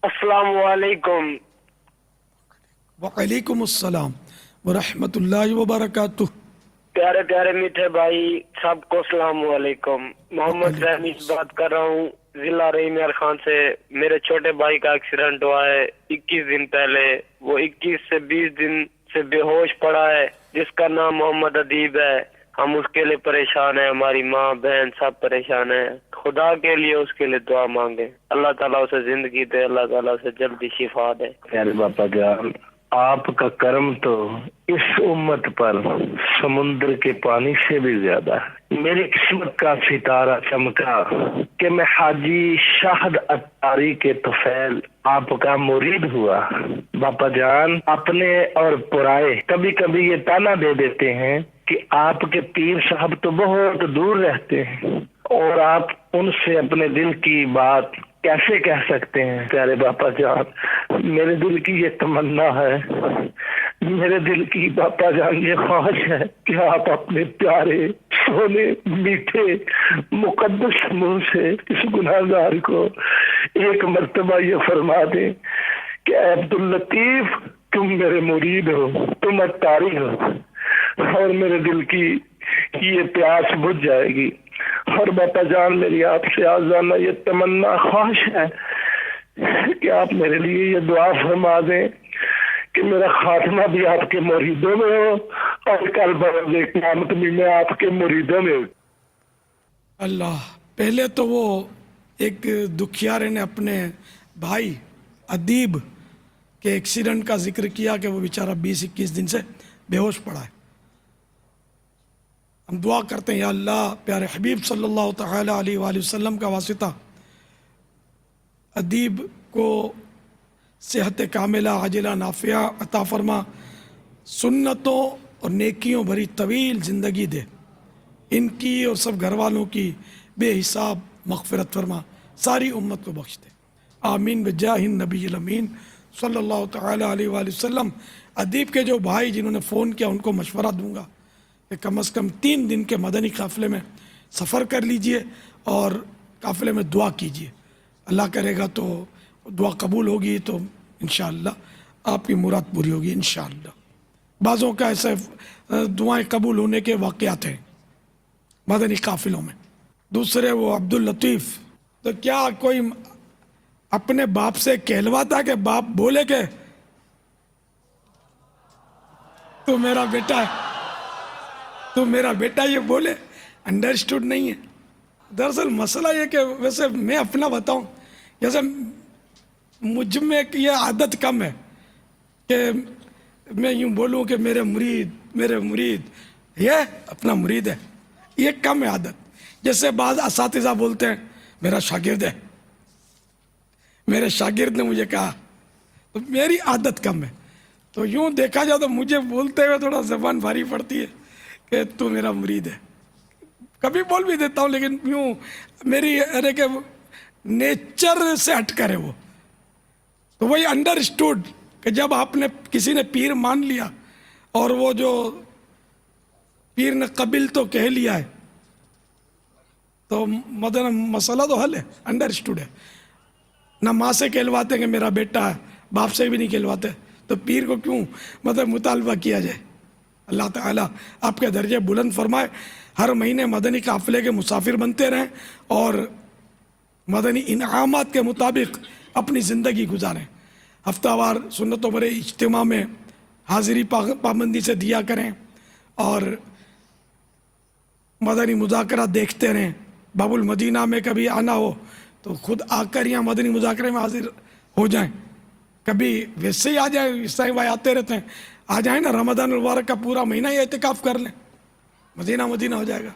السلام علیکم۔ وعلیکم السلام ورحمۃ اللہ وبرکاتہ۔ پیارے پیارے میٹھے بھائی سب کو السلام علیکم۔ محمد رحمی بات کر رہا ہوں ضلع رحیم یار خان سے۔ میرے چھوٹے بھائی کا ایکسیڈنٹ ہوا ہے 21 دن پہلے۔ وہ 21 سے 20 دن سے بے ہوش پڑا ہے، جس کا نام محمد ادیب ہے۔ ہم اس کے لیے پریشان ہیں، ہماری ماں بہن سب پریشان ہیں۔ خدا کے لیے اس کے لیے دعا مانگے، اللہ تعالیٰ اسے زندگی دے، اللہ تعالیٰ اسے جلدی شفا دے۔ پیارے باپا جان، آپ کا کرم تو اس امت پر سمندر کے پانی سے بھی زیادہ ہے۔ میری قسمت کا ستارہ چمکا کہ میں حاجی شاہد اتاری کے طفیل آپ کا مرید ہوا۔ باپا جان، اپنے اور پرائے کبھی کبھی یہ تانا دے دیتے ہیں کہ آپ کے پیر صاحب تو بہت دور رہتے ہیں اور آپ ان سے اپنے دل کی بات کیسے کہہ سکتے ہیں۔ پیارے باپا جان، میرے دل کی یہ تمنا ہے، میرے دل کی باپا جان یہ خواہش ہے کہ آپ اپنے پیارے سونے میٹھے مقدس منہ سے اس گناہگار کو ایک مرتبہ یہ فرما دیں کہ اے عبداللطیف، تم میرے مرید ہو، تم اتاری ہو، اور میرے دل کی یہ پیاس بجھ جائے گی۔ اور باپا جان، میری آپ سے آزانہ یہ تمنا خواہش ہے کہ آپ میرے لیے یہ دعا فرما دیں کہ میرا خاتمہ بھی آپ کے مریدوں میں ہو اور کل بروز قیامت بھی میں آپ کے مریدوں میں ہوں۔ اللہ، پہلے تو وہ ایک دکھیارے نے اپنے بھائی ادیب کے ایکسیڈنٹ کا ذکر کیا کہ وہ بیچارہ 20-21 دن سے بے ہوش پڑا ہے۔ ہم دعا کرتے ہیں یا اللہ پیارے حبیب صلی اللہ تعالی علیہ وآلہ وسلم کا واسطہ ادیب کو صحت کاملہ عاجلہ نافعہ عطا فرما، سنتوں اور نیکیوں بھری طویل زندگی دے، ان کی اور سب گھر والوں کی بے حساب مغفرت فرما، ساری امت کو بخش دے، آمین بجاہ النبی الامین صلی اللہ تعالی علیہ وآلہ وسلم۔ ادیب کے جو بھائی جنہوں نے فون کیا ان کو مشورہ دوں گا کہ کم از کم 3 دن کے مدنی قافلے میں سفر کر لیجئے اور قافلے میں دعا کیجئے، اللہ کرے گا تو دعا قبول ہوگی تو انشاءاللہ آپ کی مراد پوری ہوگی انشاءاللہ۔ بعضوں کا ایسے دعائیں قبول ہونے کے واقعات ہیں مدنی قافلوں میں۔ دوسرے وہ عبداللطیف، تو کیا کوئی اپنے باپ سے کہلواتا کہ باپ بولے کہ تو میرا بیٹا ہے، تو میرا بیٹا یہ بولے؟ انڈرسٹوڈ نہیں ہے۔ دراصل مسئلہ یہ کہ ویسے میں اپنا بتاؤں، جیسے مجھ میں یہ عادت کم ہے کہ میں یوں بولوں کہ میرے مرید یہ اپنا مرید ہے، یہ کم ہے عادت۔ جیسے بعض اساتذہ بولتے ہیں میرا شاگرد ہے، میرے شاگرد نے مجھے کہا، تو میری عادت کم ہے۔ تو یوں دیکھا جائے تو مجھے بولتے ہوئے تھوڑا زبان بھاری پڑتی ہے کہ تو میرا مرید ہے۔ کبھی بول بھی دیتا ہوں لیکن یوں میری ارے کہ نیچر سے ہٹ کرے وہ، تو وہی انڈرسٹوڈ کہ جب آپ نے کسی نے پیر مان لیا اور وہ جو پیر نے قبل تو کہہ لیا ہے تو مطلب مسئلہ تو حل ہے، انڈرسٹوڈ ہے۔ نہ ماں سے کہلواتے کہ میرا بیٹا ہے، باپ سے بھی نہیں کہلواتے، تو پیر کو کیوں مطلب مطالبہ کیا جائے۔ اللہ تعالیٰ آپ کے درجے بلند فرمائے، ہر مہینے مدنی قافلے کے مسافر بنتے رہیں اور مدنی انعامات کے مطابق اپنی زندگی گزاریں۔ ہفتہ وار سنتوں بھرے اجتماع میں حاضری پابندی سے دیا کریں اور مدنی مذاکرات دیکھتے رہیں۔ باب المدینہ میں کبھی آنا ہو تو خود آ کر یہاں مدنی مذاکرے میں حاضر ہو جائیں، کبھی ویسے ہی آ جائیں، اس طرح بھائی آتے رہتے ہیں، آ جائیں نا، رمضان المبارک کا پورا مہینہ ہی اعتکاف کر لیں، مدینہ ہو جائے گا۔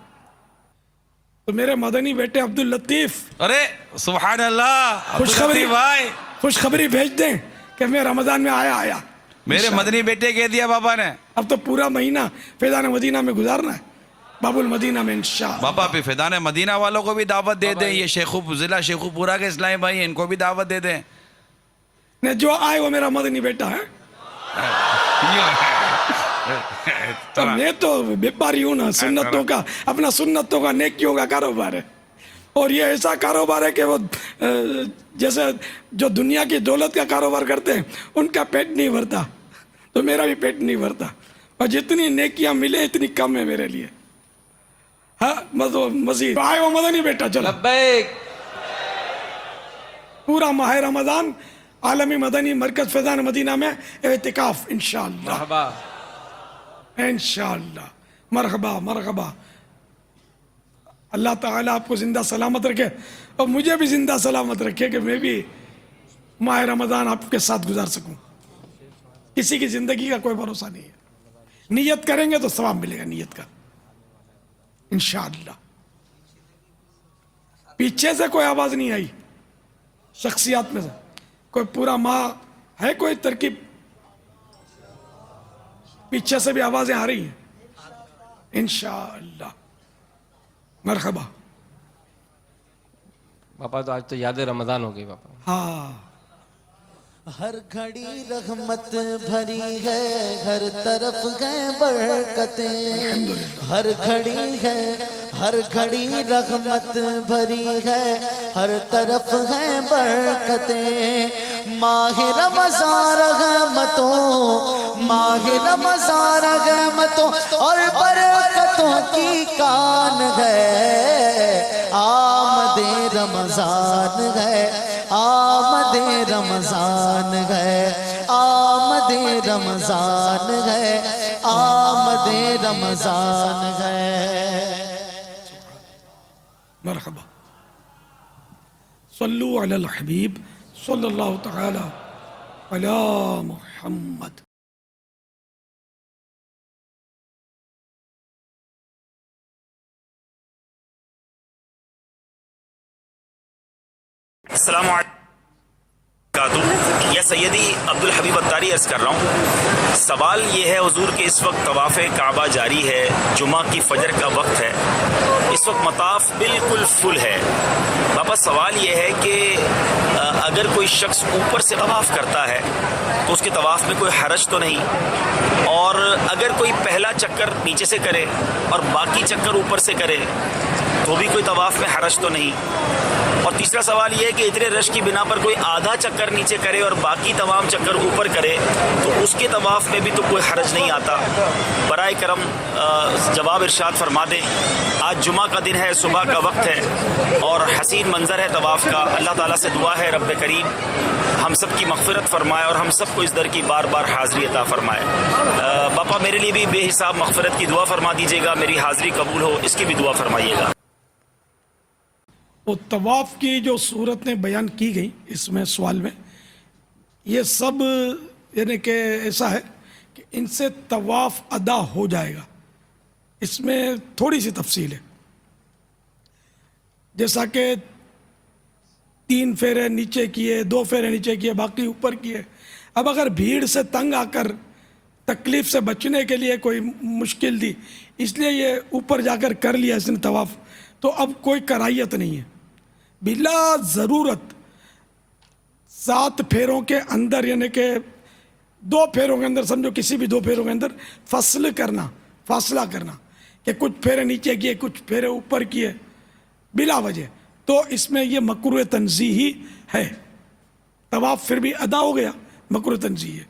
تو میرے مدنی بیٹے عبداللطیف، ارے سبحان اللہ، خوشخبری بھائی خوشخبری بھیج دیں کہ میں رمضان میں آیا۔ میرے مدنی بیٹے کہہ دیا بابا نے، اب تو پورا مہینہ فیضان مدینہ میں گزارنا ہے، باب المدینہ میں انشاءاللہ۔ بابا پہ فیضان مدینہ والوں کو بھی دعوت دے دیں، یہ ضلع شیخو پورا کے اسلامی بھائی ہیں، ان کو بھی دعوت دے دیں۔ جو آئے وہ میرا مدنی بیٹا ہے۔ تو میں تو بیپاری ہوں نا، سنتوں کا، اپنا سنتوں کا نیکیوں کا کاروبار ہے، اور یہ ایسا کاروبار ہے کہ وہ جیسے جو دنیا کی دولت کا کاروبار کرتے ہیں ان کا پیٹ نہیں بھرتا، تو میرا بھی پیٹ نہیں بھرتا، اور جتنی نیکیاں ملے اتنی کم ہے میرے لیے. ہاں مزید آئے وہ مدنی بیٹا چلو. لبیک. پورا ماہ رمضان عالمی مدنی مرکز فیضان مدینہ میں اعتکاف انشاءاللہ. مرحبا. انشاءاللہ. مرحبا مرحبا. اللہ تعالیٰ آپ کو زندہ سلامت رکھے اور مجھے بھی زندہ سلامت رکھے کہ میں بھی ماہ رمضان آپ کے ساتھ گزار سکوں. کسی کی زندگی کا کوئی بھروسہ نہیں ہے. نیت کریں گے تو ثواب ملے گا نیت کا انشاءاللہ. پیچھے سے کوئی آواز نہیں آئی شخصیات میں سے. کوئی پورا ماہ ہے کوئی ترکیب؟ پیچھے سے بھی آوازیں آ رہی ہیں انشاءاللہ. مرحبا. پاپا تو آج تو یاد رمضان ہو گئی پاپا. ہاں ہر گھڑی رحمت بھری ہے، ہر طرف ہے برکتیں. ہر گھڑی ہے، ہر گھڑی رحمت بھری ہے، ہر طرف ہے برکتیں. ماہ رمضان رحمتوں، ماہ رمضان رحمتوں اور برکتوں کی کان ہے. آمد رمضان ہے، آمد رمضان ہے، آمد رمضان ہے، آمد رمضان ہے. مرحبا. صلو علی الحبیب صلی اللہ تعالی علی محمد. السلام علیکم. یا سیدی عبدالحبیب اتاری عرض کر رہا ہوں. سوال یہ ہے حضور کہ اس وقت طواف کعبہ جاری ہے، جمعہ کی فجر کا وقت ہے، اس وقت مطاف بالکل فل ہے. واپس سوال یہ ہے کہ اگر کوئی شخص اوپر سے طواف کرتا ہے تو اس کے طواف میں کوئی حرج تو نہیں، اور اگر کوئی پہلا چکر نیچے سے کرے اور باقی چکر اوپر سے کرے تو بھی کوئی طواف میں حرج تو نہیں. اور تیسرا سوال یہ ہے کہ اتنے رش کی بنا پر کوئی آدھا چکر نیچے کرے اور باقی تمام چکر اوپر کرے تو اس کے طواف میں بھی تو کوئی حرج نہیں آتا. برائے کرم جواب ارشاد فرما دیں. آج جمعہ کا دن ہے، صبح کا وقت ہے اور حسین منظر ہے طواف کا. اللہ تعالیٰ سے دعا ہے رب کریم ہم سب کی مغفرت فرمائے اور ہم سب کو اس در کی بار بار حاضری عطا فرمائے. باپا میرے لیے بھی بے حساب مغفرت کی دعا فرما دیجیے گا، میری حاضری قبول ہو اس کی بھی دعا فرمائیے گا. وہ طواف کی جو صورت نے بیان کی گئی اس میں سوال میں، یہ سب یعنی کہ ایسا ہے کہ ان سے طواف ادا ہو جائے گا. اس میں تھوڑی سی تفصیل ہے، جیسا کہ 3 پھیرے نیچے کیے، 2 پھیرے نیچے کیے، باقی اوپر کیے. اب اگر بھیڑ سے تنگ آ کر تکلیف سے بچنے کے لیے کوئی مشکل دی اس لیے یہ اوپر جا کر کر لیا اس نے طواف، تو اب کوئی کراہیت نہیں ہے. بلا ضرورت 7 پھیروں کے اندر یعنی کہ 2 پھیروں کے اندر سمجھو کسی بھی 2 پھیروں کے اندر فاصلہ کرنا کہ کچھ پھیرے نیچے کیے کچھ پھیرے اوپر کیے بلا وجہ، تو اس میں یہ مکروہ تنزیہی ہے. طواف پھر بھی ادا ہو گیا، مکروہ تنزیہی ہے.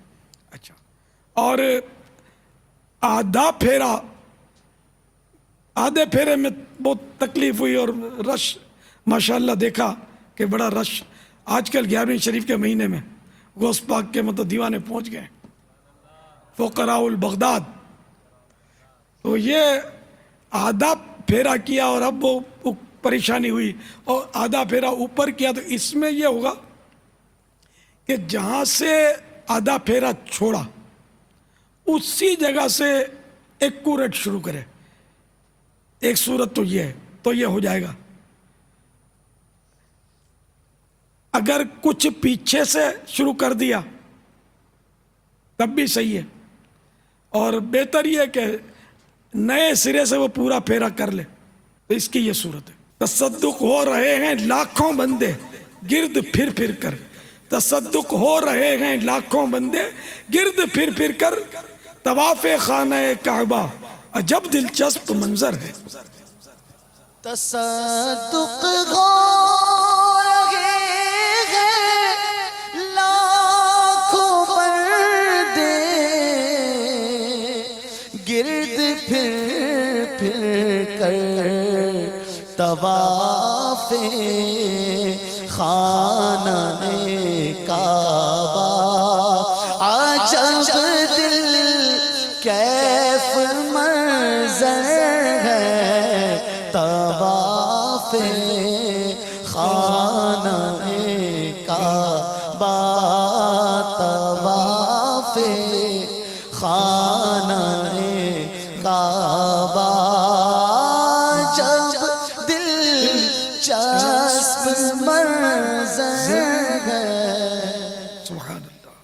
اچھا، اور آدھے پھیرے میں بہت تکلیف ہوئی اور رش ماشاءاللہ دیکھا کہ بڑا رش. آج کل 11ویں شریف کے مہینے میں غوث پاک کے مطلب دیوانے پہنچ گئے، فقراء البغداد. تو یہ آدھا پھیرا کیا اور اب وہ پریشانی ہوئی اور آدھا پھیرا اوپر کیا. تو اس میں یہ ہوگا کہ جہاں سے آدھا پھیرا چھوڑا اسی جگہ سے ایکوریٹ شروع کرے. ایک صورت تو یہ ہے، تو یہ ہو جائے گا. اگر کچھ پیچھے سے شروع کر دیا تب بھی صحیح ہے، اور بہتر یہ کہ نئے سرے سے وہ پورا پھیرا کر لے. تو اس کی یہ صورت ہے. تصدق ہو رہے ہیں لاکھوں بندے گرد پھر پھر کر، تصدق ہو رہے ہیں لاکھوں بندے گرد پھر پھر کر، طواف خانہ کعبہ عجب دلچسپ منظر ہے. تصدق ہو رہے ہیں لاکھوں پردے، گرد پھر کر طواف خانہ کعبہ، عجب دل کیف منظر ہے طواف خانہ کعبہ، طواف خانہ کعبہ، جب دلچسپ منظر ہے۔ سبحان اللہ۔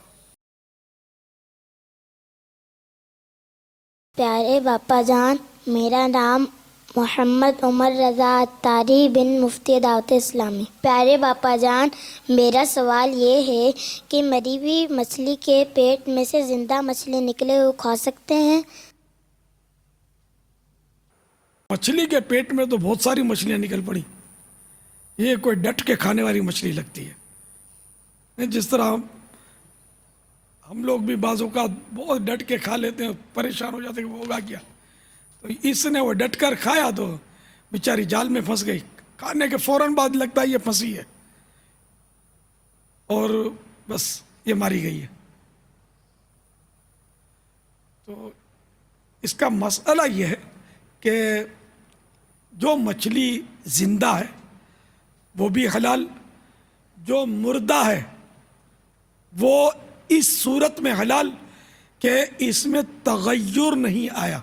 پیارے باپا جان، میرا نام محمد عمر رضا اتاری بن مفتی دعوت اسلامی۔ پیارے باپا جان، میرا سوال یہ ہے کہ مری ہوئی مچھلی کے پیٹ میں سے زندہ مچھلی نکلے ہوئے کھا سکتے ہیں؟ مچھلی کے پیٹ میں تو بہت ساری مچھلیاں نکل پڑی، یہ کوئی ڈٹ کے کھانے والی مچھلی لگتی ہے۔ جس طرح ہم لوگ بھی بعض اوقات بہت ڈٹ کے کھا لیتے ہیں، پریشان ہو جاتے ہیں کہ وہ ہوگا کیا، تو اس نے وہ ڈٹ کر کھایا تو بیچاری جال میں پھنس گئی، کھانے کے فوراً بعد لگتا ہے یہ پھنسی ہے اور بس یہ ماری گئی ہے۔ تو اس کا مسئلہ یہ ہے کہ جو مچھلی زندہ ہے وہ بھی حلال، جو مردہ ہے وہ اس صورت میں حلال کہ اس میں تغیر نہیں آیا،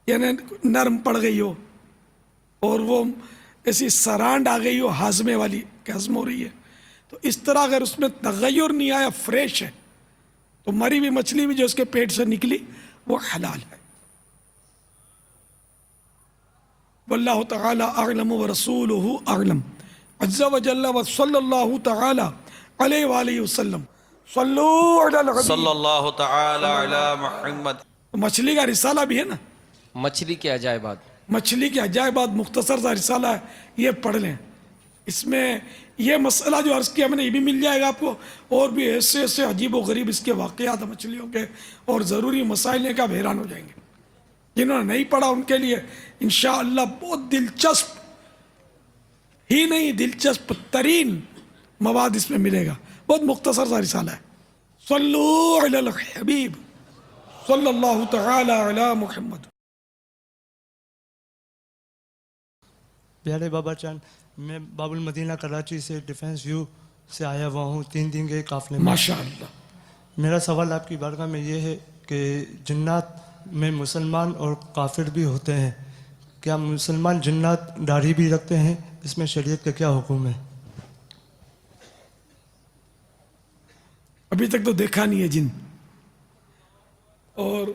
یعنی نرم پڑ گئی ہو اور وہ ایسی سرانڈ آ گئی ہو ہاضمے والی کہ ہضم ہو رہی ہے، تو اس طرح اگر اس میں تغیر نہیں آیا، فریش ہے، تو مری ہوئی مچھلی بھی جو اس کے پیٹ سے نکلی وہ حلال ہے۔ واللہ تعالی اعلم ورسولہ اعلم، عز وجل وصلی اللہ تعالی علیہ وآلہ وسلم، صلو علی الحبیب صلی اللہ تعالی علی محمد۔ مچھلی کا رسالہ بھی ہے نا، مچھلی کے عجائبات، مچھلی کے عجائبات، مختصر سا رسالہ ہے، یہ پڑھ لیں۔ اس میں یہ مسئلہ جو عرض کیا میں نے یہ بھی مل جائے گا آپ کو، اور بھی ایسے ایسے عجیب و غریب اس کے واقعات ہیں مچھلیوں کے، اور ضروری مسائل ہیں کہ آپ حیران ہو جائیں گے۔ جنہوں نے نہیں پڑھا ان کے لیے انشاءاللہ بہت دلچسپ ہی نہیں، دلچسپ ترین مواد اس میں ملے گا۔ بہت مختصر سا رسالہ ہے۔ صلو علی الحبیب صلی اللہ تعالی علی محمد۔ پیارے بابا چاند، میں باب المدینہ کراچی سے ڈیفینس ویو سے آیا ہوا ہوں 3 دن کے قافلے میں۔ ماشاءاللہ۔ میرا سوال آپ کی بارگاہ میں یہ ہے کہ جنات میں مسلمان اور کافر بھی ہوتے ہیں، کیا مسلمان جنات داڑھی بھی رکھتے ہیں؟ اس میں شریعت کا کیا حکم ہے؟ ابھی تک تو دیکھا نہیں ہے جن، اور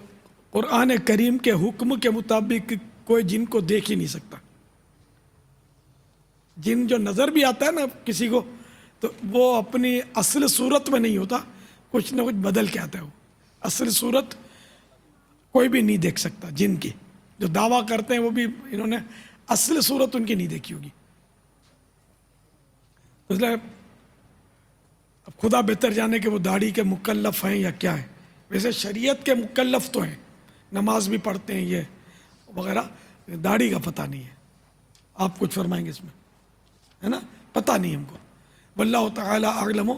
قرآن کریم کے حکم کے مطابق کوئی جن کو دیکھ ہی نہیں سکتا۔ جن جو نظر بھی آتا ہے نا کسی کو، تو وہ اپنی اصل صورت میں نہیں ہوتا، کچھ نہ کچھ بدل کے آتا ہے۔ وہ اصل صورت کوئی بھی نہیں دیکھ سکتا جن کی، جو دعویٰ کرتے ہیں وہ بھی انہوں نے اصل صورت ان کی نہیں دیکھی ہوگی۔ اس لیے اب خدا بہتر جانے کہ وہ داڑھی کے مکلف ہیں یا کیا ہیں۔ ویسے شریعت کے مکلف تو ہیں، نماز بھی پڑھتے ہیں یہ وغیرہ، داڑھی کا پتہ نہیں ہے۔ آپ کچھ فرمائیں گے اس میں، ہے نا؟ پتہ نہیں ہم کو۔ واللہ تعالی اعلم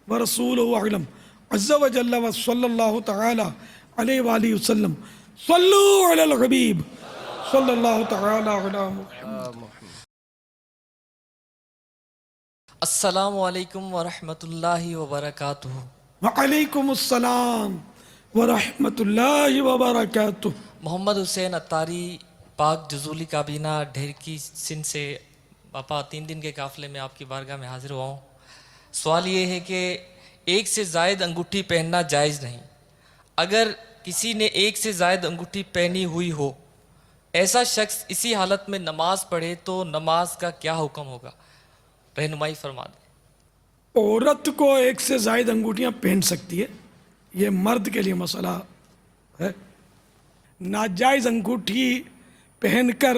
ورسولہ اعلم، عز وجل وصلی اللہ تعالی علیہ وآلہ وسلم، صلو علی الحبیب صلی اللہ تعالی علی محمد۔ السلام علیکم ورحمۃ اللہ وبرکاتہ۔ وعلیکم السلام ورحمۃ اللہ وبرکاتہ۔ محمد حسین اتاری، پاک جزولی کابینہ، ڈھیرکی سندھ سے۔ باپا 3 دن کے قافلے میں آپ کی بارگاہ میں حاضر ہوا ہوں۔ سوال یہ ہے کہ 1 سے زائد انگوٹھی پہننا جائز نہیں، اگر کسی نے 1 سے زائد انگوٹھی پہنی ہوئی ہو، ایسا شخص اسی حالت میں نماز پڑھے تو نماز کا کیا حکم ہوگا؟ رہنمائی فرما دیں۔ عورت کو 1 سے زائد انگوٹھیاں پہن سکتی ہے، یہ مرد کے لیے مسئلہ ہے۔ ناجائز انگوٹھی پہن کر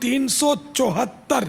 374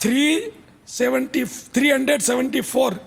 374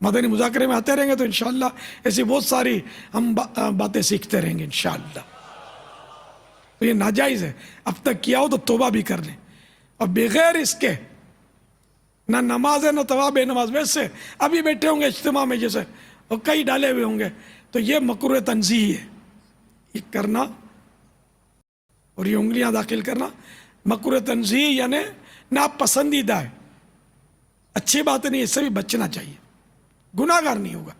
مدنی مذاکرے میں آتے رہیں گے تو انشاءاللہ ایسی بہت ساری ہم باتیں سیکھتے رہیں گے انشاءاللہ. تو یہ ناجائز ہے، اب تک کیا ہو تو توبہ بھی کر لیں. اور بغیر اس کے نہ نماز ہے نہ ثواب نماز. ویسے ابھی بیٹھے ہوں گے اجتماع میں جیسے اور کئی ڈالے ہوئے ہوں گے تو یہ مکروہ تنزیہی ہے، یہ کرنا اور یہ انگلیاں داخل کرنا مکروہ تنزیہی یعنی ناپسندیدہ ہے، اچھی بات نہیں، اس سے بھی بچنا چاہیے، گناہ گار نہیں ہوگا.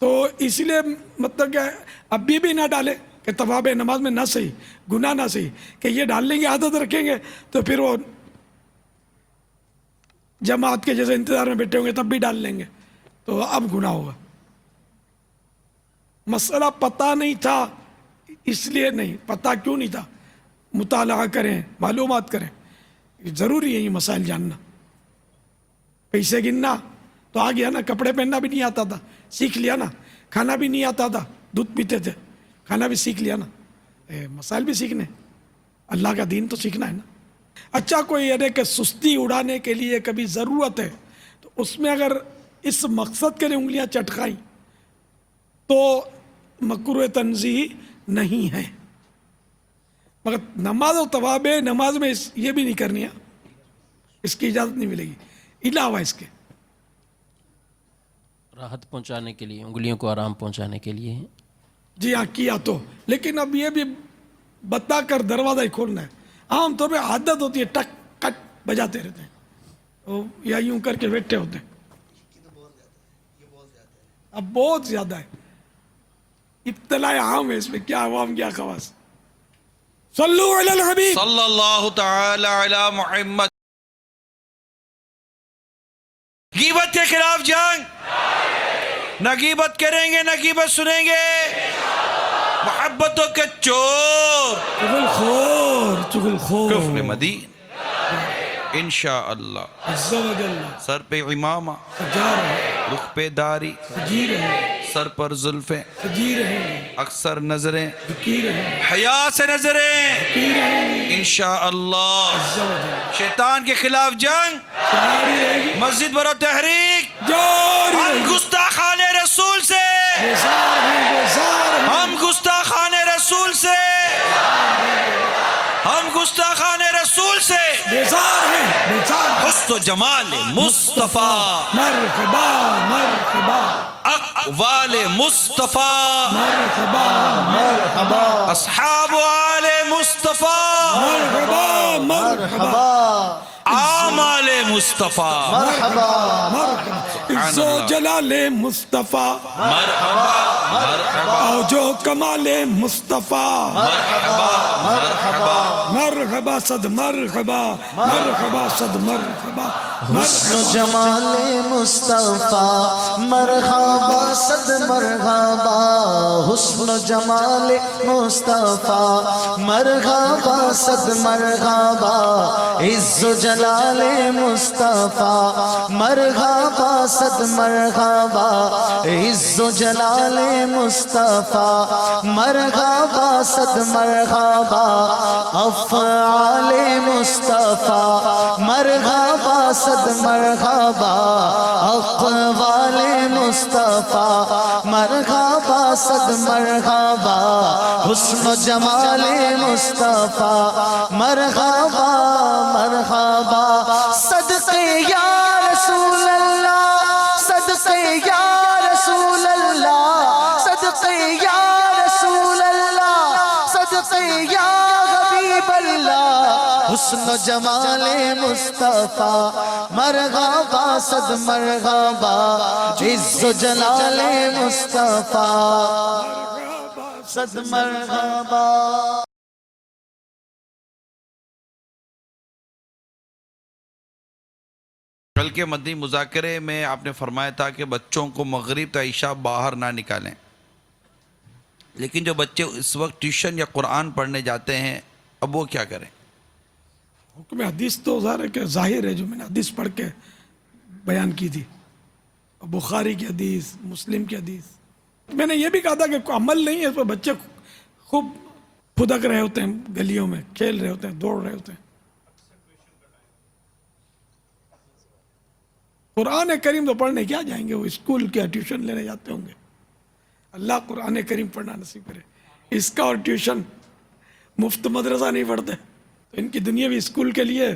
تو اسی لیے مطلب کہ ابھی بھی نہ ڈالے کہ طواف نماز میں نہ صحیح، گناہ نہ صحیح، کہ یہ ڈال لیں گے عادت رکھیں گے تو پھر وہ جماعت کے جیسے انتظار میں بیٹھے ہوں گے تب بھی ڈال لیں گے تو اب گناہ ہوگا. مسئلہ پتہ نہیں تھا اس لیے نہیں، پتہ کیوں نہیں تھا، مطالعہ کریں، معلومات کریں، ضروری ہے یہ مسائل جاننا. پیسے گننا تو آ گیا نا، کپڑے پہننا بھی نہیں آتا تھا، سیکھ لیا نا، کھانا بھی نہیں آتا تھا، دودھ پیتے تھے، کھانا بھی سیکھ لیا نا، مسائل بھی سیکھنے، اللہ کا دین تو سیکھنا ہے نا. اچھا کوئی یعنی کہ سستی اڑانے کے لیے کبھی ضرورت ہے تو اس میں اگر اس مقصد کے لیے انگلیاں چٹکائیں تو مکروہ تنزیہی نہیں ہے. مگر نماز و طواف نماز میں یہ بھی نہیں کرنی ہے، اس کی اجازت نہیں ملے گی علاوہ اس کے. راحت پہنچانے کے لیے، انگلیوں کو آرام پہنچانے کے لیے. جی ہاں کیا تو، لیکن اب یہ بھی بتا کر دروازہ ہی کھولنا ہے. عام طور پہ عادت ہوتی ہے ٹک کٹ بجاتے رہتے ہیں یا یوں کر کے بیٹھے ہوتے ہیں. اب بہت زیادہ ہے، ابتلاء عام ہے اس میں، کیا عوام کیا خواص. صلو علی الحبیب صلی اللہ تعالی علی محمد. غیبت کے خلاف جنگ، نہ غیبت کریں گے نہ غیبت سنیں گے. محبتوں کے چور، چغل خور، چغل خور، کفر مدین انشاءاللہ. عز و جل سر پہ امامہ، سجا رہے، رخ پہ داری، سجی رہے، سر پر زلفیں، سجی رہے، اکثر نظریں، کی رہے، حیا سے نظریں کی رہے، انشاءاللہ. عز و جل شیطان کے خلاف جنگ، جاری رہے گی، مسجد برو تحریک. جاری رہے ہم گی. گستاخان رسول سے، بیزار ہیں، بیزار ہیں، ہم گستاخان رسول سے، ہم گستاخان رسول سے. بیزار ہیں، بیزار ہیں. حسن و جمال مصطفیٰ، مرحبا مرحبا اقوال مصطفیٰ، مرحبا مرحبا اصحاب آل مصطفیٰ، مرحبا مرحبا آمال مصطفیٰ. مرحبا عز و جلال مصطفیٰ، مرحبا مرحبا او جو کمال مصطفیٰ، مرحبا مرحبا. مرحبا صد مرحبا، مرحبا صد مرحبا. حسن و جمال مصطفیٰ مرحبا صد مرحبا. حسن و جمال مصطفیٰ مرحبا صد مرحبا. عز و جلال مصطفیٰ مرحبا صد مرحبا. عز و جلال مصطفیٰ مرحبا صد مرحبا. افعال مصطفیٰ مرحبا صد مرحبا. اقوال مصطفیٰ مرحبا صد مرحبا. حسن و جمال مصطفیٰ مرحبا مرحبا. صدقے یا رسول اللہ، صدقے یا رسول اللہ، صدقے یا رسول اللہ، صدقے یا حبیب اللہ. حسن و جمال مصطفیٰ مرحبا صد مرحبا. عز و جلال مصطفیٰ صد مرحبا. کل کے مدنی مذاکرے میں آپ نے فرمایا تھا کہ بچوں کو مغرب تا عشاء باہر نہ نکالیں، لیکن جو بچے اس وقت ٹیوشن یا قرآن پڑھنے جاتے ہیں اب وہ کیا کریں؟ حکم حدیث تو ظاہر ہے جو میں نے حدیث پڑھ کے بیان کی تھی، بخاری کی حدیث، مسلم کی حدیث. میں نے یہ بھی کہا تھا کہ کوئی عمل نہیں ہے اس پر، بچے خوب پھدک رہے ہوتے ہیں، گلیوں میں کھیل رہے ہوتے ہیں، دوڑ رہے ہوتے ہیں. قرآن کریم تو پڑھنے کیا جائیں گے, وہ اسکول کیا ٹیوشن لینے جاتے ہوں گے. اللہ قرآن کریم پڑھنا نصیب کرے. اس کا اور ٹیوشن مفت مدرسہ نہیں پڑھتے تو ان کی دنیاوی اسکول کے لیے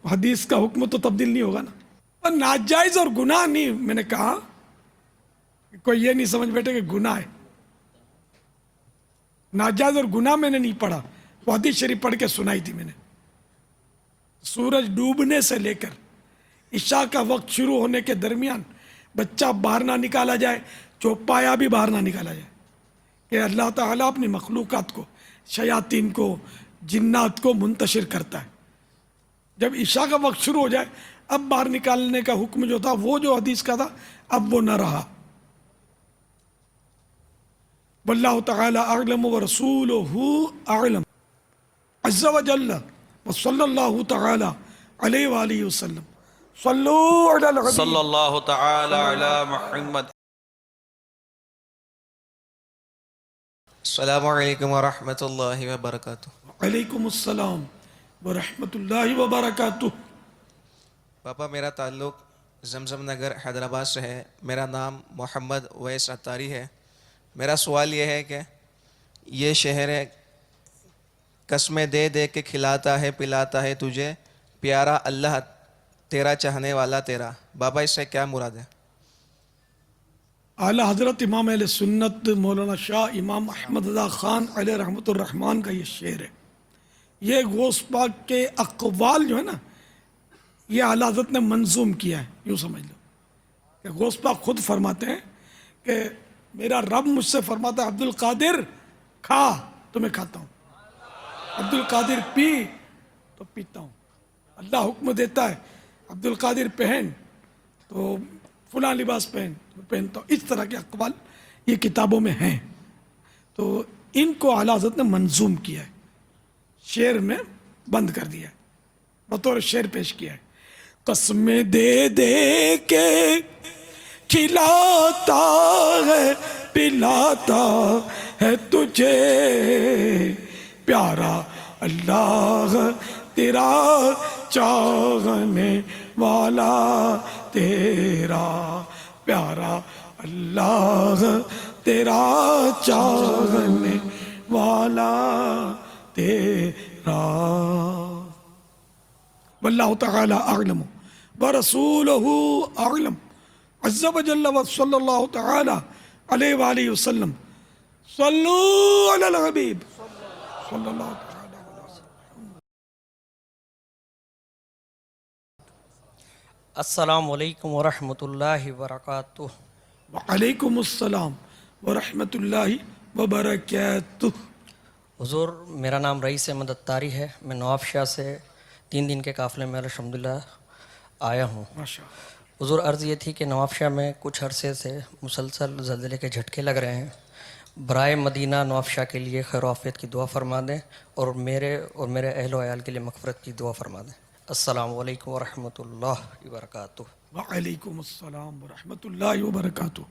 حدیث کا حکم تو تبدیل نہیں ہوگا نا. اور ناجائز اور گناہ نہیں, میں نے کہا کوئی یہ نہیں سمجھ بیٹھے کہ گناہ ہے. ناجائز اور گناہ میں نے نہیں پڑھا, وہ حدیث شریف پڑھ کے سنائی تھی میں نے. سورج ڈوبنے سے لے کر عشاء کا وقت شروع ہونے کے درمیان بچہ باہر نہ نکالا جائے, چوپایا بھی باہر نہ نکالا جائے, کہ اللہ تعالیٰ اپنی مخلوقات کو, شیاطین کو, جنات کو منتشر کرتا ہے. جب عشاء کا وقت شروع ہو جائے اب باہر نکالنے کا حکم جو تھا, وہ جو حدیث کا تھا اب وہ نہ رہا. واللہ تعالی اعلم ورسولہ اعلم عز وجل وصلی اللہ تعالی علیہ وآلہ وسلم. صلو علی الحبیب صلی اللہ تعالی علی محمد. السلام علیکم ورحمۃ اللہ وبرکاتہ. علیکم السلام ورحمۃ اللہ وبرکاتہ. پاپا میرا تعلق زمزم نگر حیدرآباد سے ہے. میرا نام محمد اویس عطاری ہے. میرا سوال یہ ہے کہ یہ شہر قسمیں دے دے کے کھلاتا ہے پلاتا ہے تجھے, پیارا اللہ تیرا چاہنے والا تیرا. بابا اس سے کیا مراد ہے؟ اعلی حضرت امام اہل سنت مولانا شاہ امام احمد رضا خان علیہ رحمۃ الرحمن کا یہ شعر ہے. یہ غوث پاک کے اقوال جو ہے نا, یہ اعلی حضرت نے منظوم کیا ہے. یوں سمجھ لو کہ غوث پاک خود فرماتے ہیں کہ میرا رب مجھ سے فرماتا ہے عبد القادر کھا تو میں کھاتا ہوں, عبد القادر پی تو پیتا ہوں, اللہ حکم دیتا ہے عبد القادر پہن تو فلاں لباس پہن تو پہنتا ہوں. اس طرح کے اقوال یہ کتابوں میں ہیں, تو ان کو اعلی حضرت نے منظوم کیا ہے, شعر میں بند کر دیا ہے, بطور شعر پیش کیا ہے. قسمیں دے دے کے کھلاتا ہے پلاتا ہے تجھے, پیارا اللہ تیرا چاہنے والا تیرا, پیارا اللہ تیرا چاہنے والا تیرا. واللہ تعالی اعلم ورسولہ اعلم عز وجل وصلی اللہ تعالی علیہ وآلہ وسلم. صلو علی الحبیب صلی اللہ تعالی علیہ وسلم. السلام علیکم ورحمۃ اللہ وبرکاتہ. وعلیکم السلام ورحمۃ اللہ وبرکاتہ. حضور میرا نام رئیس احمد عطاری ہے. میں نواب شاہ سے 3 دن کے قافلے میں الحمدللہ آیا ہوں. حضور عرض یہ تھی کہ نواب شاہ میں کچھ عرصے سے مسلسل زلزلے کے جھٹکے لگ رہے ہیں. برائے مدینہ نواب شاہ کے لیے خیر و عافیت کی دعا فرما دیں اور میرے اہل و عیال کے لیے مغفرت کی دعا فرما دیں. السلام علیکم ورحمۃ اللہ وبرکاتہ. وعلیکم السلام ورحمۃ اللہ وبرکاتہ.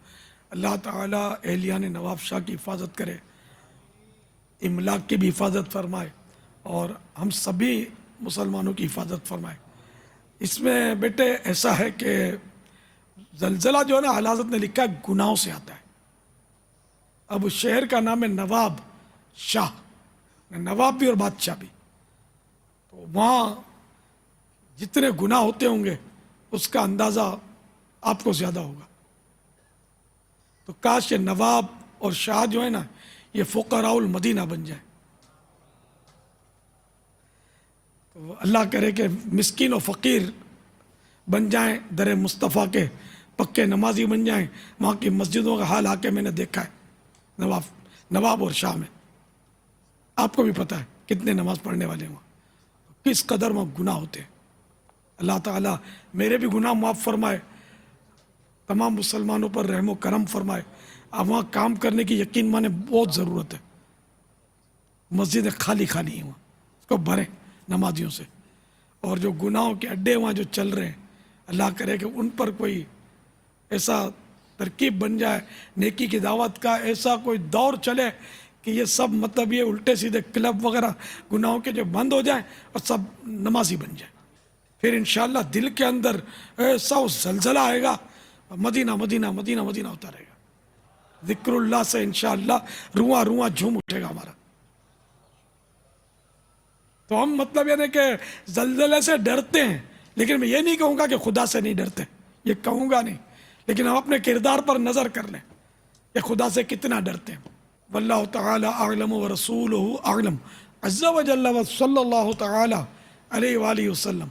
اللہ تعالیٰ اہلیان نواب شاہ کی حفاظت کرے, املاک کی بھی حفاظت فرمائے اور ہم سبھی مسلمانوں کی حفاظت فرمائے. اس میں بیٹے ایسا ہے کہ زلزلہ جو ہے نا اعلی حضرت نے لکھا ہے گناہوں سے آتا ہے. اب اس شہر کا نام ہے نواب شاہ, نواب بھی اور بادشاہ بھی, تو وہاں جتنے گناہ ہوتے ہوں گے اس کا اندازہ آپ کو زیادہ ہوگا. تو کاش یہ نواب اور شاہ جو ہے نا یہ فقراء المدینہ بن جائیں. تو اللہ کرے کہ مسکین و فقیر بن جائیں, در مصطفیٰ کے پکے نمازی بن جائیں. وہاں کی مسجدوں کا حال آ کے میں نے دیکھا ہے نواب اور شاہ میں. آپ کو بھی پتہ ہے کتنے نماز پڑھنے والے وہاں, کس قدر وہاں گناہ ہوتے ہیں. اللہ تعالیٰ میرے بھی گناہ معاف فرمائے, تمام مسلمانوں پر رحم و کرم فرمائے. اب وہاں کام کرنے کی یقین مانے بہت ضرورت ہے. مسجدیں خالی ہیں وہاں, اس کو بھریں نمازیوں سے. اور جو گناہوں کے اڈے وہاں جو چل رہے ہیں, اللہ کرے کہ ان پر کوئی ایسا ترکیب بن جائے, نیکی کی دعوت کا ایسا کوئی دور چلے کہ یہ سب مطلب یہ الٹے سیدھے کلب وغیرہ گناہوں کے جو بند ہو جائیں اور سب نمازی بن جائیں. پھر انشاءاللہ دل کے اندر ایسا زلزلہ آئے گا، مدینہ مدینہ مدینہ مدینہ ہوتا رہے گا. ذکر اللہ سے انشاءاللہ رواں رواں جھوم اٹھے گا ہمارا. تو ہم مطلب یعنی کہ زلزلے سے ڈرتے ہیں، لیکن میں یہ نہیں کہوں گا کہ خدا سے نہیں ڈرتے، یہ کہوں گا نہیں، لیکن ہم اپنے کردار پر نظر کر لیں کہ خدا سے کتنا ڈرتے ہیں. واللہ تعالی اعلم ورسولہ اعلم عز وجل وصلی اللہ تعالی علیہ وآلہ وسلم.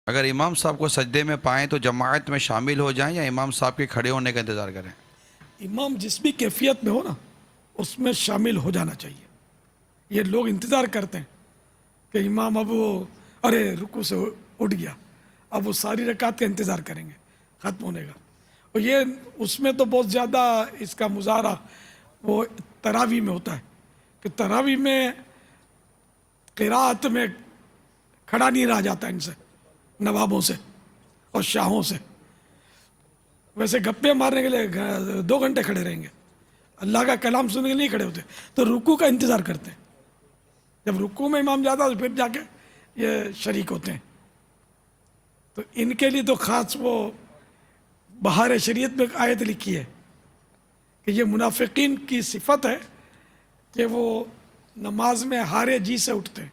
اگر امام صاحب کو سجدے میں پائیں تو جماعت میں شامل ہو جائیں یا امام صاحب کے کھڑے ہونے کا انتظار کریں؟ امام جس بھی کیفیت میں ہو نا اس میں شامل ہو جانا چاہیے. یہ لوگ انتظار کرتے ہیں کہ امام اب وہ ارے رکوع سے اٹھ گیا، اب وہ ساری رکعت کا انتظار کریں گے ختم ہونے کا. اور یہ اس میں تو بہت زیادہ اس کا مظاہرہ وہ تراویح میں ہوتا ہے کہ تراویح میں قراءت میں کھڑا نہیں رہا جاتا ان سے، نوابوں سے اور شاہوں سے. ویسے گپے مارنے کے لیے 2 گھنٹے کھڑے رہیں گے، اللہ کا کلام سننے کے لیے نہیں کھڑے ہوتے. تو رکوع کا انتظار کرتے ہیں. جب رکوع میں امام جاتا تو پھر جا کے یہ شریک ہوتے ہیں. تو ان کے لیے تو خاص وہ بہار شریعت میں ایک آیت لکھی ہے کہ یہ منافقین کی صفت ہے کہ وہ نماز میں ہارے جی سے اٹھتے ہیں.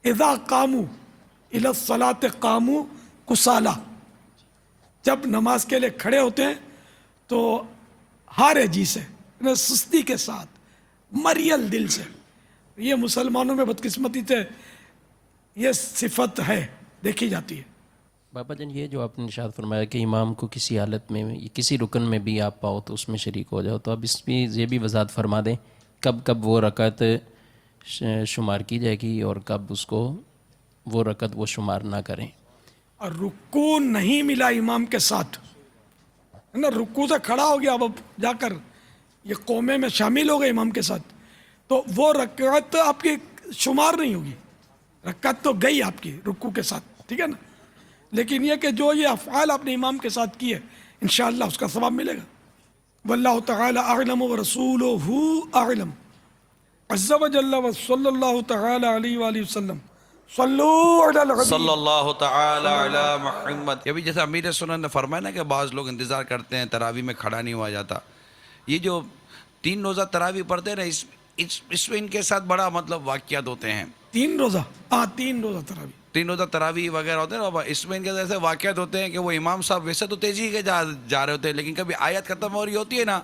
اذا قاموا الی الصلاۃ قاموا کسالى، جب نماز کے لیے کھڑے ہوتے ہیں تو ہارے جی سے، سستی کے ساتھ، مریل دل سے. یہ مسلمانوں میں بدقسمتی سے یہ صفت ہے، دیکھی جاتی ہے. بابا جان یہ جو آپ نے ارشاد فرمایا کہ امام کو کسی حالت میں کسی رکن میں بھی آپ پاؤ تو اس میں شریک ہو جاؤ، تو اب اس میں یہ بھی وضاحت فرما دیں کب کب وہ رکعت شمار کی جائے گی اور کب اس کو وہ رکعت وہ شمار نہ کریں. اور رکوع نہیں ملا امام کے ساتھ ہے نا، رکوع سے کھڑا ہو گیا، اب جا کر یہ قومے میں شامل ہو گئے امام کے ساتھ، تو وہ رکعت آپ کی شمار نہیں ہوگی. رکعت تو گئی آپ کی رکوع کے ساتھ، ٹھیک ہے نا. لیکن یہ کہ جو یہ افعال آپ نے امام کے ساتھ کیے انشاءاللہ اس کا ثواب ملے گا. واللہ تعالی اعلم ورسولہ اعلم عز وجل وصلی اللہ تعالی علیہ وآلہ وسلم. صلو علی الحبیب صلی اللہ تعالی علی محمد. یہ بھی جیسے امیر سنن نے فرمایا نا کہ بعض لوگ انتظار کرتے ہیں تراویح میں کھڑا نہیں ہوا جاتا. یہ جو 3 روزہ تراویح پڑھتے ہیں نا اس میں ان کے ساتھ بڑا مطلب واقعات ہوتے ہیں. 3 روزہ 3 روزہ تراویح 3 روزہ تراویح وغیرہ ہوتے ہیں نا، اس میں ان کے ایسے واقعات ہوتے ہیں کہ وہ امام صاحب ویسے تو تیزی کے جا رہے ہوتے ہیں، لیکن کبھی آیت ختم ہو رہی ہوتی ہے نا،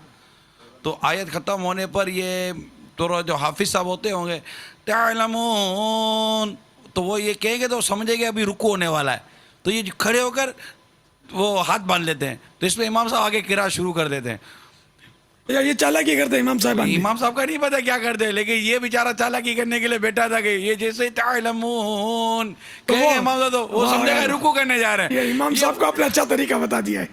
تو آیت ختم ہونے پر یہ تو جو حافظ صاحب ہوتے ہوں گے تعلمون، تو وہ یہ کہیں گے تو سمجھے گے ابھی رکوع ہونے والا ہے، تو یہ کھڑے ہو کر وہ ہاتھ باندھ لیتے ہیں. تو اس میں امام صاحب آگے قراءت شروع کر دیتے ہیں. یہ چالاکی کرتے ہیں امام صاحب. امام صاحب کا نہیں پتا کیا کرتے، لیکن یہ بیچارہ چالاکی کرنے کے لیے بیٹھا تھا کہ یہ جیسے تعلمون کہیں گے امام صاحب تو وہ سمجھے گا رکوع کرنے جا رہے ہیں. یہ امام صاحب کو اپنا اچھا طریقہ بتا دیا ہے.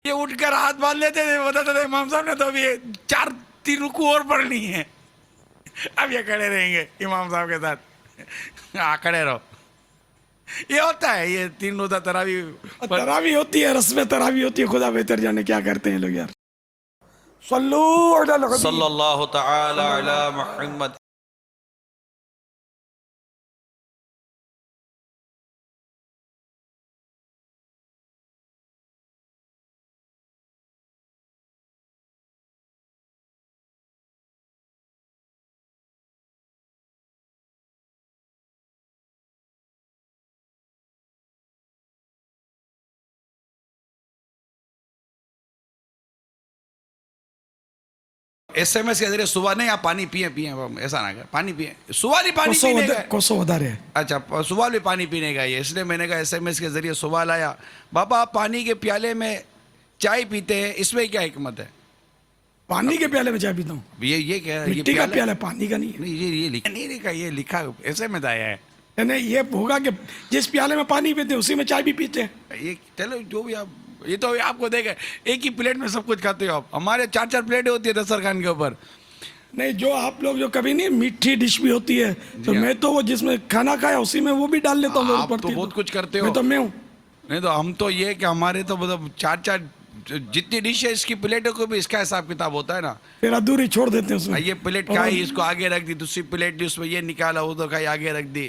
یہ اٹھ کر ہاتھ باندھ لیتے تھے، بتاتے تھے امام صاحب نے تو ابھی 4 رکوع اور پڑھنی ہے. اب یہ کھڑے رہیں گے امام صاحب کے ساتھ، کھڑے رہو. یہ ہوتا ہے، یہ 3 روزہ تراویح ہوتی ہے، رسم تراویح ہوتی ہے. خدا بہتر جانے کیا کرتے ہیں لوگ یار. صلو علی الحبیب صلی اللہ تعالی علی محمد. ایس ایم ایس کے ذریعے صبح نہیں آپ پانی پئیں ایسا نہ کریں، پانی پئیں. سوال ہی پانی پینے کا. کوسو ودارے. اچھا سوال بھی پانی پینے کا ہے، اس لیے میں نے کہا ایس ایم ایس کے ذریعے سوال آیا. بابا آپ پانی کے پیالے میں چائے پیتے ہیں، اس میں کیا حکمت ہے؟ پانی کے پیالے میں چائے پیتا ہوں. یہ کیا ہے؟ مٹی کا پیالہ پانی کا نہیں ہے. یہ لکھا نہیں لکھا، یہ لکھا ایس ایم ایس آیا ہے. نہیں یہ ہوگا کہ جس پیالے میں پانی پیتے ہیں اسی میں چائے بھی پیتے ہیں. یہ چلو جو بھی آپ، یہ تو آپ کو دیکھا ایک ہی پلیٹ میں سب کچھ کھاتے ہو آپ. ہمارے 4 پلیٹیں ہوتی ہے دسترخوان کے اوپر. نہیں جو آپ لوگ جو کبھی نہیں میٹھی ڈش بھی ہوتی ہے تو میں تو وہ جس میں کھانا کھایا اسی میں وہ بھی ڈال لیتا ہوں. آپ تو بہت کچھ کرتے ہو. میں تو میں ہوں. نہیں تو ہم تو یہ کہ ہمارے تو مطلب 4 جتنی ڈش ہے اس کی پلیٹوں کو بھی اس کا حساب کتاب ہوتا ہے نا. پھر ادھوری چھوڑ دیتے ہیں اس میں. یہ پلیٹ کھائی اس کو آگے رکھ دی، دوسری پلیٹ لی اس میں یہ نکالا ادھر کھائی آگے رکھ دی.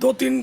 2-3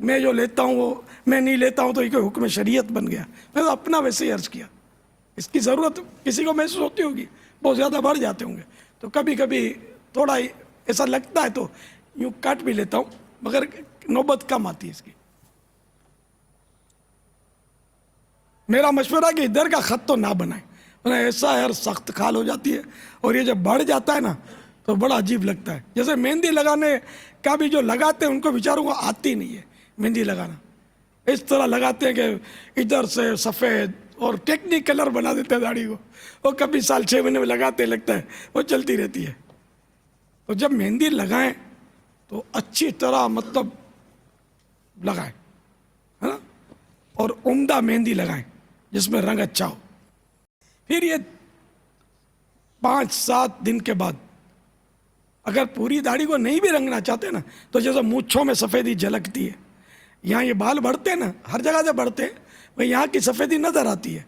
میں جو لیتا ہوں وہ میں نہیں لیتا ہوں تو یہ کوئی حکم شریعت بن گیا. میں تو اپنا ویسے ہی عرض کیا. اس کی ضرورت کسی کو محسوس ہوتی ہوگی, بہت زیادہ بڑھ جاتے ہوں گے تو کبھی کبھی تھوڑا ایسا لگتا ہے تو یوں کاٹ بھی لیتا ہوں, مگر نوبت کم آتی ہے اس کی. میرا مشورہ کہ ادھر کا خط تو نہ بنائیں, ایسا ہے سخت کھال ہو جاتی ہے, اور یہ جب بڑھ جاتا ہے نا تو بڑا عجیب لگتا ہے. جیسے مہندی لگانے کا بھی جو لگاتے ہیں ان کو بیچاروں کو آتی نہیں ہے مہندی لگانا, اس طرح لگاتے ہیں کہ ادھر سے سفید اور ٹیکنیک کلر بنا دیتے ہیں داڑھی کو, وہ کبھی سال 6 مہینے میں لگاتے لگتا ہے وہ چلتی رہتی ہے. تو جب مہندی لگائیں تو اچھی طرح مطلب لگائیں, ہے نا, اور عمدہ مہندی لگائیں جس میں رنگ اچھا ہو. پھر یہ 5-7 دن کے بعد اگر پوری داڑھی کو نہیں بھی رنگنا چاہتے نا تو جیسے مونچھوں میں سفیدی جھلکتی ہے, یہاں یہ بال بڑھتے ہیں نا, ہر جگہ سے بڑھتے ہیں, وہ یہاں کی سفیدی نظر آتی ہے.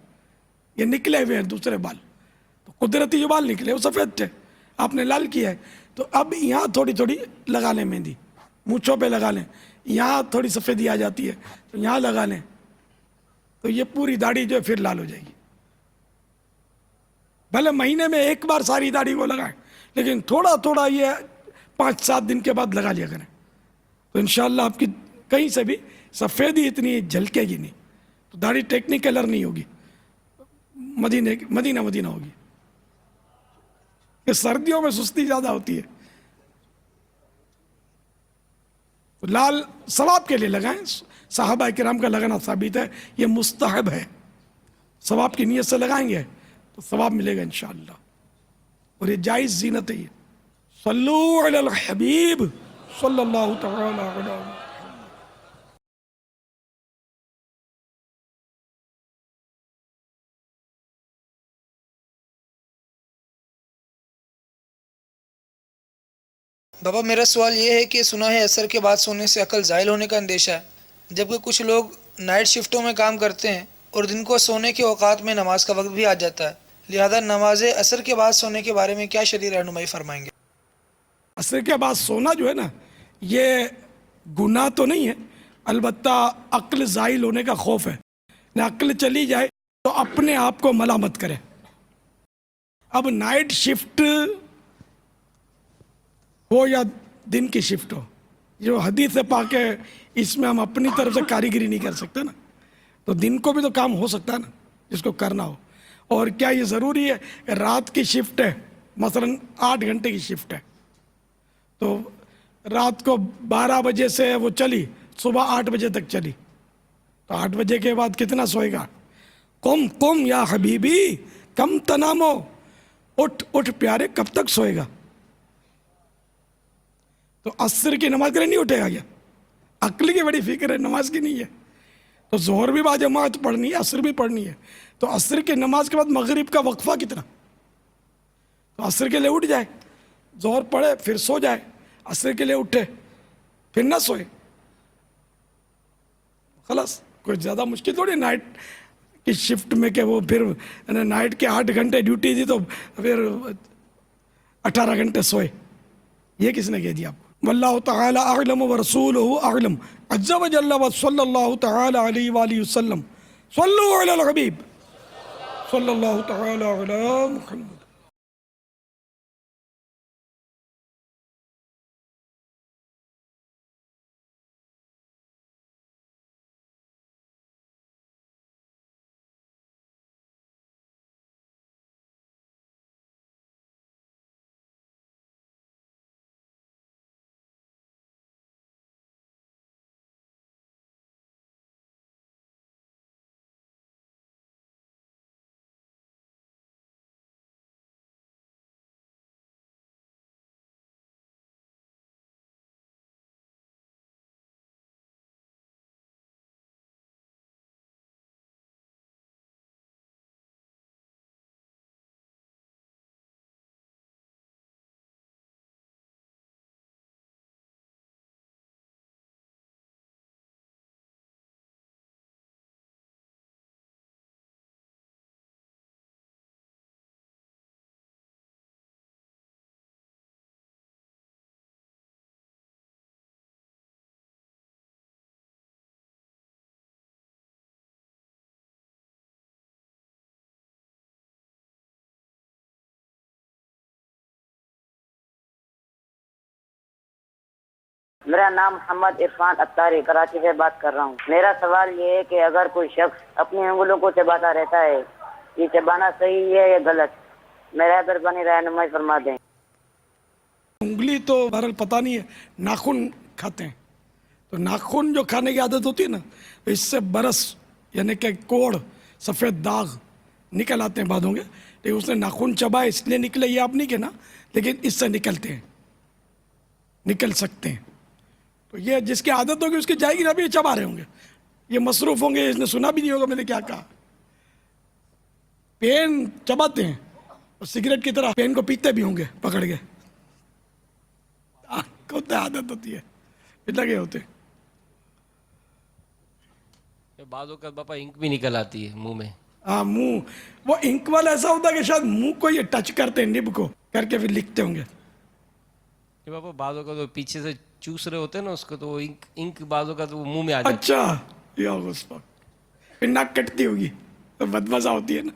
یہ نکلے ہوئے ہیں دوسرے بال, تو قدرتی جو بال نکلے وہ سفید تھے, آپ نے لال کیا ہے, تو اب یہاں تھوڑی تھوڑی لگا لیں مہندی, مونچھوں پہ لگا لیں, یہاں تھوڑی سفیدی آ جاتی ہے تو یہاں لگا لیں, تو یہ پوری داڑھی جو ہے پھر لال ہو جائے گی. بھلے مہینے میں ایک بار ساری داڑھی کو لگائیں, لیکن تھوڑا تھوڑا یہ 5-7 دن کے بعد لگا لیا کریں, تو انشاءاللہ آپ کی کہیں سے بھی سفیدی اتنی جھلکے گی نہیں, تو داڑھی ٹیکنیک کلر نہیں ہوگی, مدینہ ہوگی. کہ سردیوں میں سستی زیادہ ہوتی ہے, تو لال ثواب کے لیے لگائیں. صحابہ کرام کا لگانا ثابت ہے, یہ مستحب ہے, ثواب کی نیت سے لگائیں گے تو ثواب ملے گا انشاءاللہ, اور یہ جائز زینت ہے. صلو علی الحبیب صلی اللہ تعالی علیہ. بابا میرا سوال یہ ہے کہ سنا ہے عصر کے بعد سونے سے عقل زائل ہونے کا اندیشہ ہے, جبکہ کچھ لوگ نائٹ شفٹوں میں کام کرتے ہیں اور دن کو سونے کے اوقات میں نماز کا وقت بھی آ جاتا ہے, لہذا نماز عصر کے بعد سونے کے بارے میں کیا شرعی رہنمائی فرمائیں گے؟ عصر کے بعد سونا جو ہے نا یہ گناہ تو نہیں ہے, البتہ عقل زائل ہونے کا خوف ہے, نہ عقل چلی جائے تو اپنے آپ کو ملامت کرے. اب نائٹ شفٹ ہو یا دن کی شفٹ ہو, جو حدیث پاک ہے اس میں ہم اپنی طرف سے کاریگری نہیں کر سکتے نا, تو دن کو بھی تو کام ہو سکتا ہے نا جس کو کرنا ہو. اور کیا یہ ضروری ہے کہ رات کی شفٹ ہے, مثلا 8 گھنٹے کی شفٹ ہے, تو رات کو 12 بجے سے وہ چلی, صبح 8 بجے تک چلی, تو 8 بجے کے بعد کتنا سوئے گا؟ قم یا حبیبی کم تنامو, اٹھ پیارے کب تک سوئے گا؟ تو عصر کی نماز کے لیے نہیں اٹھے گا کیا؟ عقل کی بڑی فکر ہے, نماز کی نہیں ہے. تو ظہر بھی باجماعت پڑھنی ہے, عصر بھی پڑھنی ہے, تو عصر کی نماز کے بعد مغرب کا وقفہ کتنا, تو عصر کے لیے اٹھ جائے, ظہر پڑھے پھر سو جائے, عصر کے لیے اٹھے پھر نہ سوئے, خلاص. کوئی زیادہ مشکل تھوڑی نائٹ کی شفٹ میں کہ وہ پھر نائٹ کے 8 گھنٹے ڈیوٹی تھی تو پھر 18 گھنٹے سوئے, یہ کس نے کہہ دیا آپ کو؟ واللہ تعالی اعلم ورسولہ اعلم عز وجل وصلی اللہ تعالی علیہ وآلہ وسلم. صلو علی الحبیب صلی اللہ تعالی علی محمد. میرا نام محمد عرفان اتاری کراچی سے بات کر رہا ہوں. میرا سوال یہ ہے کہ اگر کوئی شخص اپنی انگلوں کو چباتا رہتا ہے، یہ چبانا صحیح ہے یا غلط؟ میرا مہربانی رہنمائی فرما دیں. انگلی تو بہرحال پتہ نہیں ہے، ناخن کھاتے ہیں، تو ناخن جو کھانے کی عادت ہوتی ہے نا، اس سے برس یعنی کہ کوڑ سفید داغ نکل آتے ہیں بعد ہوں گے. لیکن اس نے ناخن چبائے اس لیے نکلے یہ آپ نہیں کہنا، لیکن اس سے نکلتے ہیں، نکل سکتے ہیں. تو یہ جس کی عادت ہوگی اس کی جائے گی نا، بھی یہ چبا رہے ہوں گے، یہ مصروف ہوں گے، اس نے سنا بھی نہیں ہوگا میں نے کیا کہا. پین چباتے ہیں اور سگریٹ کی طرح پین کو پیتے بھی ہوں گے پکڑ کے. ہوتا ہے، عادت ہوتی ہے، لگے ہوتے ہیں. بعض اوقات باپا انک بھی نکل آتی ہے منہ میں. ہاں منہ، وہ انک والا ایسا ہوتا ہے کہ شاید منہ کو یہ ٹچ کرتے ہیں، نب کو کر کے پھر لکھتے ہوں گے. باپا بعض اوقات وہ پیچھے سے چوس رہے ہوتے ہیں نا اس کو، تو وہ انک بعض اوقات وہ منہ میں آ جاتی ہے. اچھا یہ ہوگا اس پر، پھر ناک کٹتی ہوگی اور بدمزہ ہوتی ہے نا.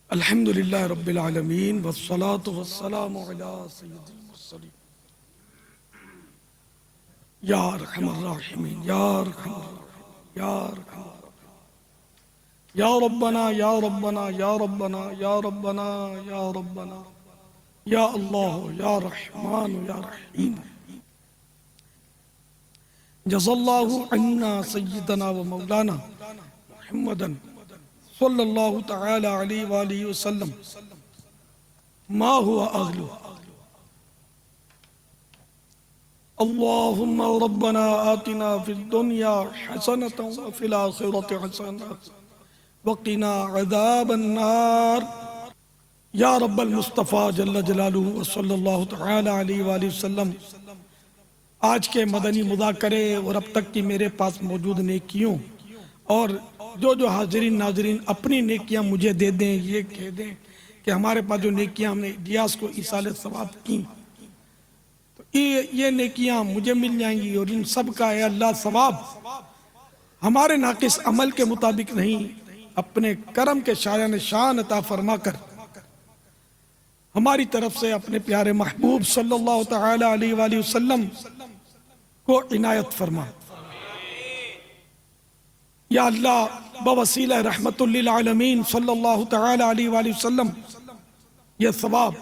الحمد للہ رب العالمین والصلاة والسلام علی سید المرسلین یا ارحم الراحمین یا ارحم الراحمین یا ارحم الراحمین یا ربنا یا ربنا یا ربنا یا ربنا یا ربنا یا اللہ یا رحمان یا رحیم. جزا اللہ عنا سیدنا و مولانا محمدن صلی اللہ تعالی علیہ وآلہ وسلم ما ہوا اہلو. اللہم ربنا آتنا فی الدنیا حسنة وفی الآخرة حسنة وقنا عذاب النار. یا رب المصطفیٰ جل جلالہ وصلی اللہ تعالی علیہ وآلہ وسلم، آج کے مدنی مذاکرے اور اب تک کی میرے پاس موجود نیکیوں اور جو حاضرین ناظرین اپنی نیکیاں مجھے دے دیں، یہ کہہ دیں کہ ہمارے پاس جو نیکیاں ہم نے ڈیاس کو ایصال ثواب کی، تو یہ نیکیاں مجھے مل جائیں گی، اور ان سب کا اے اللہ ثواب ہمارے ناقص عمل کے مطابق نہیں، اپنے کرم کے شایان شان عطا فرما کر ہماری طرف سے اپنے پیارے محبوب صلی اللہ تعالی علیہ وآلہ وسلم کو عنایت فرما. یا اللہ بوسیلہ رحمت للعالمین صلی اللہ تعالی علیہ وآلہ وسلم یہ ثواب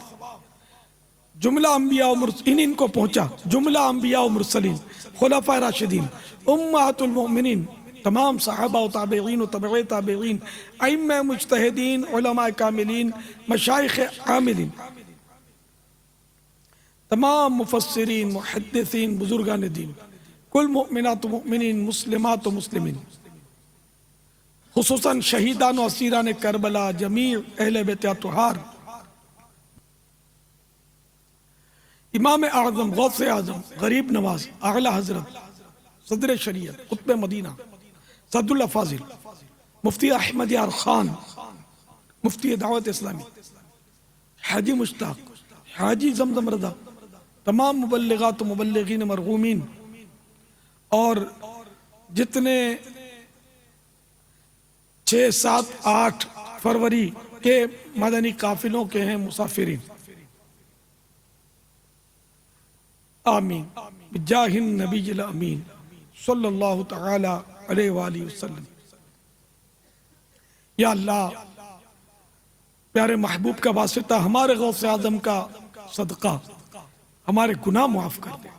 جملہ انبیاء و مرسلین ان کو پہنچا، جملہ انبیاء و مرسلین، خلفاء راشدین، امہات المؤمنین، تمام صحابہ و تابعین و تبع تابعین، ائمہ مجتہدین، علماء کاملین، مشائخ عاملین، تمام مفسرین، محدثین، بزرگان دین، کل مؤمنات و مؤمنین، مسلمات و مسلمین، خصوصاً شہیدان و اسیران کربلا، جمیع اہل بیت اطہار، امام اعظم، غوث اعظم، غریب نواز، اعلی حضرت، صدر شریعت، قطب مدینہ، سعد اللہ فاضل، مفتی احمد یار خان، مفتی دعوت اسلامی، حاجی مشتاق، حاجی زمزم رضا، تمام مبلغات و مبلغین مرغومین، اور جتنے 6، 7، 8 فروری کے مدنی قافلوں کے ہیں مسافرین، آمین بجاہ النبی الامین صلی اللہ تعالی علیہ وآلہ وسلم. یا اللہ پیارے محبوب کا واسطہ ہمارے غوث اعظم کا صدقہ ہمارے گناہ معاف کر دے.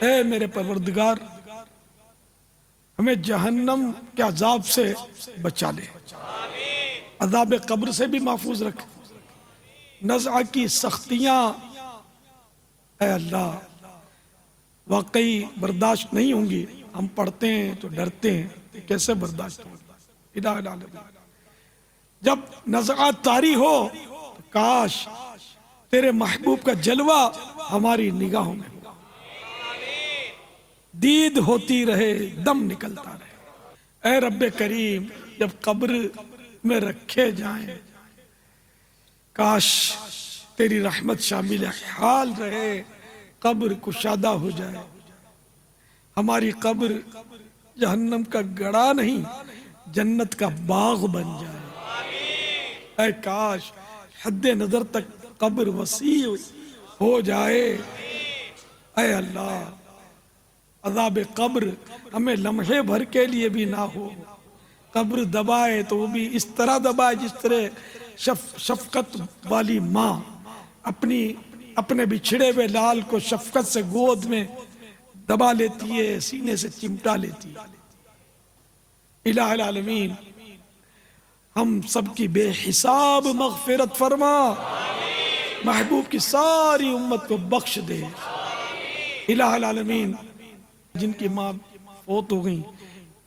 اے میرے پروردگار ہمیں جہنم کے عذاب سے بچا لے، عذاب قبر سے بھی محفوظ رکھ، نزع کی سختیاں اے اللہ واقعی برداشت نہیں ہوں گی. ہم پڑھتے ہیں تو ڈرتے ہیں کیسے برداشت ہوگا. الہ العالمین جب نزعات طاری ہو تو کاش تیرے محبوب کا جلوہ ہماری نگاہوں میں ہو، دید ہوتی رہے، دم نکلتا رہے۔ اے رب کریم، جب قبر میں رکھے جائیں کاش تیری رحمت شامل حال رہے، قبر کشادہ ہو جائے، ہماری قبر جہنم کا گڑھا نہیں جنت کا باغ بن جائے۔ اے کاش حد نظر تک قبر وسیع ہو جائے۔ اے اللہ، عذاب قبر ہمیں لمحے بھر کے لیے بھی نہ ہو، قبر دبائے تو وہ بھی اس طرح دبائے جس طرح شفقت والی ماں اپنے بچھڑے ہوئے لال کو شفقت سے گود میں دبا لیتی ہے، سینے سے چمٹا لیتی ہے۔ الہ العالمین ہم سب کی بے حساب مغفرت فرما، محبوب کی ساری امت کو بخش دے۔ الہ العالمین جن کی ماں فوت ہو گئی،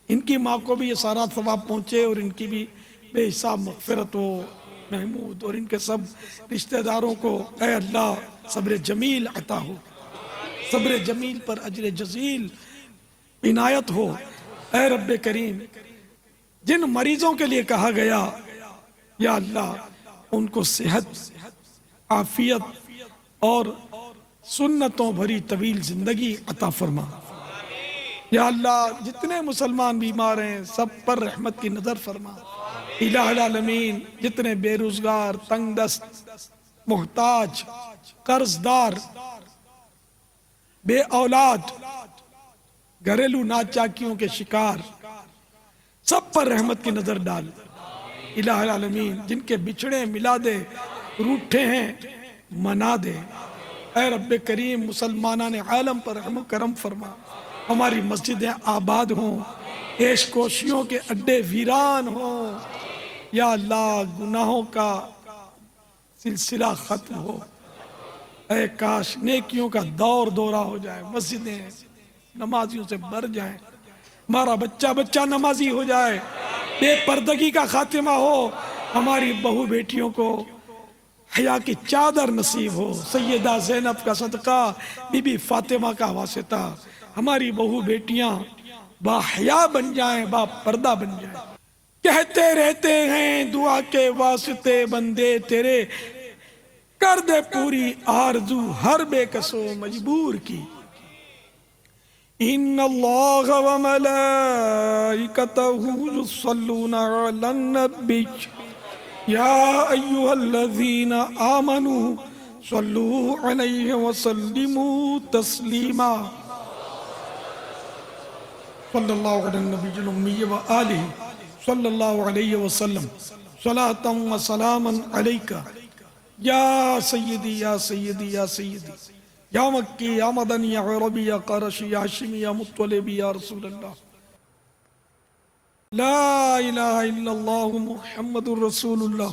ان کی ماں کو بھی یہ سارا ثواب پہنچے اور ان کی بھی بے حساب مغفرت ہو۔ محمود اور ان کے سب رشتہ داروں کو اے اللہ صبر جمیل عطا ہو، صبر جمیل پر اجر جزیل عنایت ہو۔ اے رب کریم، جن مریضوں کے لیے کہا گیا یا اللہ ان کو صحت، عافیت اور سنتوں بھری طویل زندگی عطا فرما۔ یا اللہ جتنے مسلمان بیمار ہیں سب پر رحمت کی نظر فرما۔ الہ العالمین جتنے بے روزگار، تنگ دست، محتاج، قرض دار، بے اولاد، گھریلو ناچاکیوں کے شکار، سب پر رحمت کی نظر ڈال۔ الہ العالمین جن کے بچھڑے ملا دے، روٹھے ہیں منا دے۔ اے رب کریم مسلمانان عالم پر رحم و کرم فرما، ہماری مسجدیں آباد ہوں، عیش کوشیوں کے اڈے ویران ہوں۔ یا اللہ گناہوں کا سلسلہ ختم ہو، اے کاش نیکیوں کا دور دورہ ہو جائے، مسجدیں نمازیوں سے بھر جائیں، ہمارا بچہ نمازی ہو جائے، بے پردگی کا خاتمہ ہو، ہماری بہو بیٹیوں کو حیا کی چادر نصیب ہو۔ سیدہ زینب کا صدقہ، بی بی فاطمہ کا واسطہ، ہماری بہو بیٹیاں با حیا بن جائیں، با پردہ بن جائیں۔ کہتے رہتے ہیں دعا کے واسطے بندے تیرے، کر دے پوری آرزو ہر بے کسو مجبور کی۔ ان اللہ و ملائکتہ یصلون علی النبی یا ایہا الذین آمنوا صلوا علیہ وسلموا تسلیما۔ صلی اللہ علی النبی الامی وآلہ صلی اللہ علیہ وسلم، صلاۃ و سلاما علیکہ یا سیدی یا سیدی یا سیدی، یا مکی یا مدنی یا عربی یا قرشی یا ہاشمی یا مطلبی یا رسول اللہ۔ لا الہ الا اللہ محمد رسول اللہ۔